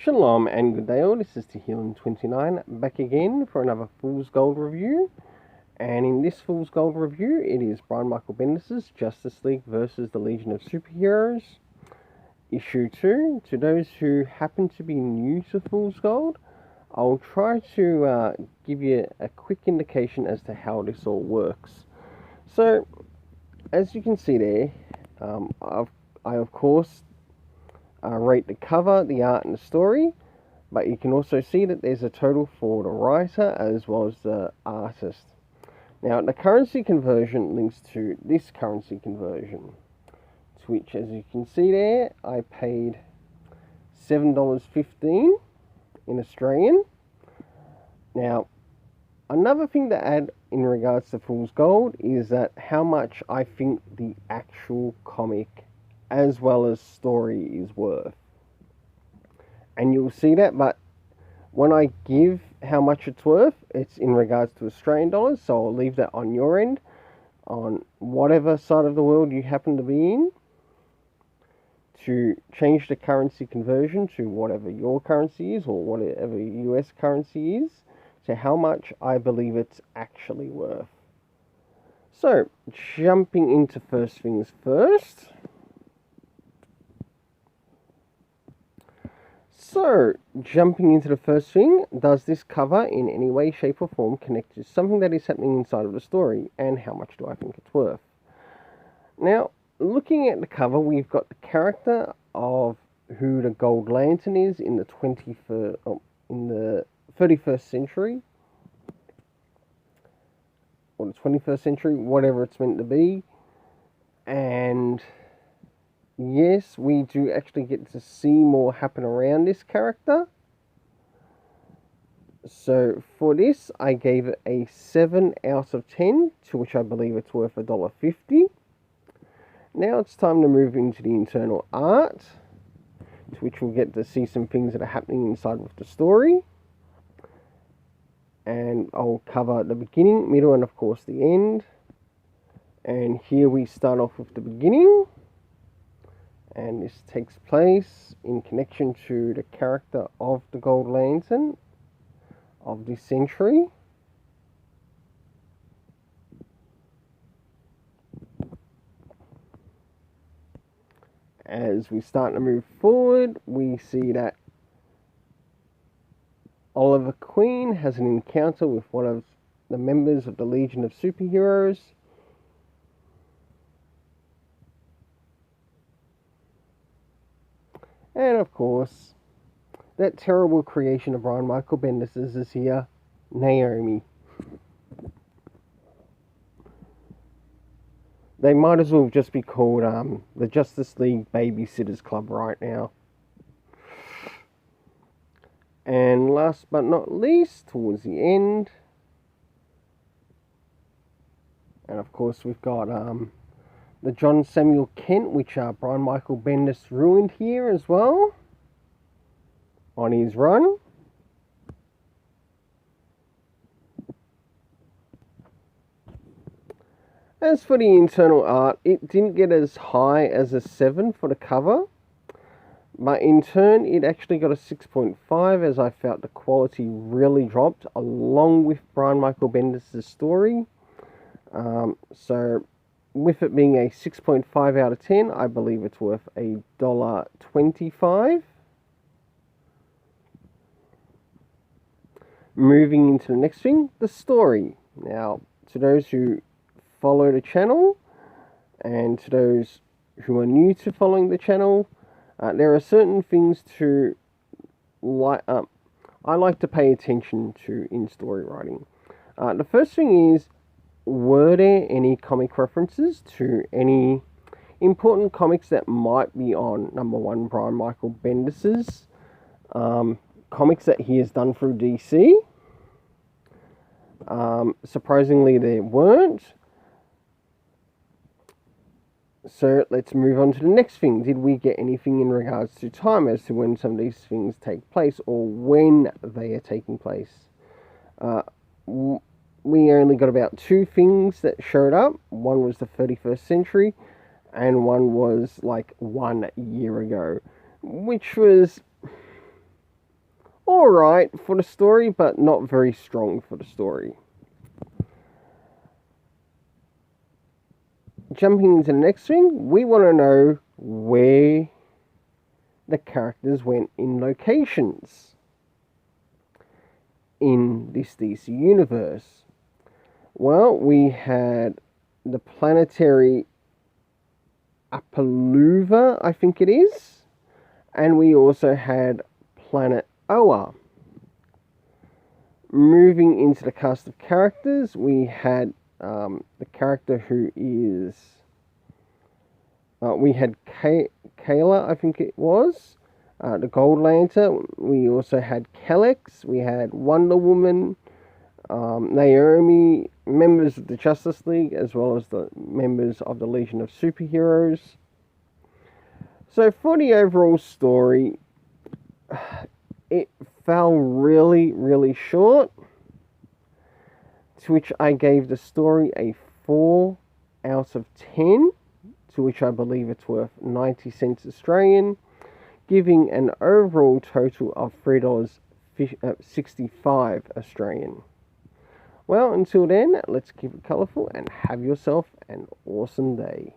Shalom and good day all, this is Tehillim29 back again for another Fool's Gold review. And in this Fool's Gold review, it is Brian Michael Bendis' Justice League versus the Legion of Superheroes, issue 2. To those who happen to be new to Fool's Gold, I'll try to give you a quick indication as to how this all works. So, as you can see there, I of course rate the cover, the art and the story, but you can also see that there's a total for the writer as well as the artist. Now the currency conversion links to this currency conversion, to which, as you can see there, I paid $7.15 in Australian. Now another thing to add in regards to Fool's Gold is that how much I think the actual comic as well as story is worth. And you'll see that, but when I give how much it's worth, it's in regards to Australian dollars, so I'll leave that on your end, on whatever side of the world you happen to be in, to change the currency conversion to whatever your currency is, or whatever US currency is, to how much I believe it's actually worth. So, jumping into first things first. So, jumping into the first thing, does this cover in any way, shape or form connect to something that is happening inside of the story, and how much do I think it's worth? Now, looking at the cover, we've got the character of who the Gold Lantern is in the 31st century, or the 21st century, whatever it's meant to be, and yes, we do actually get to see more happen around this character. So for this, I gave it a 7 out of 10, to which I believe it's worth $1.50. Now it's time to move into the internal art, to which we'll get to see some things that are happening inside with the story. And I'll cover the beginning, middle, and of course the end. And here we start off with the beginning. And this takes place in connection to the character of the Gold Lantern of this century. As we start to move forward, we see that Oliver Queen has an encounter with one of the members of the Legion of Superheroes. And of course, that terrible creation of Brian Michael Bendis is here, Naomi. They might as well just be called the Justice League Babysitters Club right now. And last but not least, towards the end, and of course we've got the John Samuel Kent, which Brian Michael Bendis ruined here as well, on his run. As for the internal art, it didn't get as high as a 7 for the cover, but in turn it actually got a 6.5, as I felt the quality really dropped, along with Brian Michael Bendis' story. So with it being a 6.5 out of 10, I believe it's worth $1.25. Moving into the next thing, the story. Now, to those who follow the channel, and to those who are new to following the channel, there are certain things to I like to pay attention to in story writing. The first thing is, were there any comic references to any important comics that might be on, number one, Brian Michael Bendis' comics that he has done through DC? Surprisingly, there weren't. So let's move on to the next thing. Did we get anything in regards to time as to when some of these things take place, or when they are taking place? We only got about 2 things that showed up. One was the 31st century, and one was like 1 year ago, which was alright for the story, but not very strong for the story. Jumping into the next thing, we want to know where the characters went in locations in this DC universe. Well, we had the planetary Apaluva, I think it is, and we also had planet Oa. Moving into the cast of characters, we had the character who is... we had Kayla, I think it was, the Gold Lantern. We also had Kellex. We had Wonder Woman, Naomi, members of the Justice League, as well as the members of the Legion of Superheroes. So for the overall story, it fell really, really short, to which I gave the story a 4 out of 10, to which I believe it's worth 90 cents Australian, giving an overall total of $3.65 Australian. Well, until then, let's keep it colourful and have yourself an awesome day.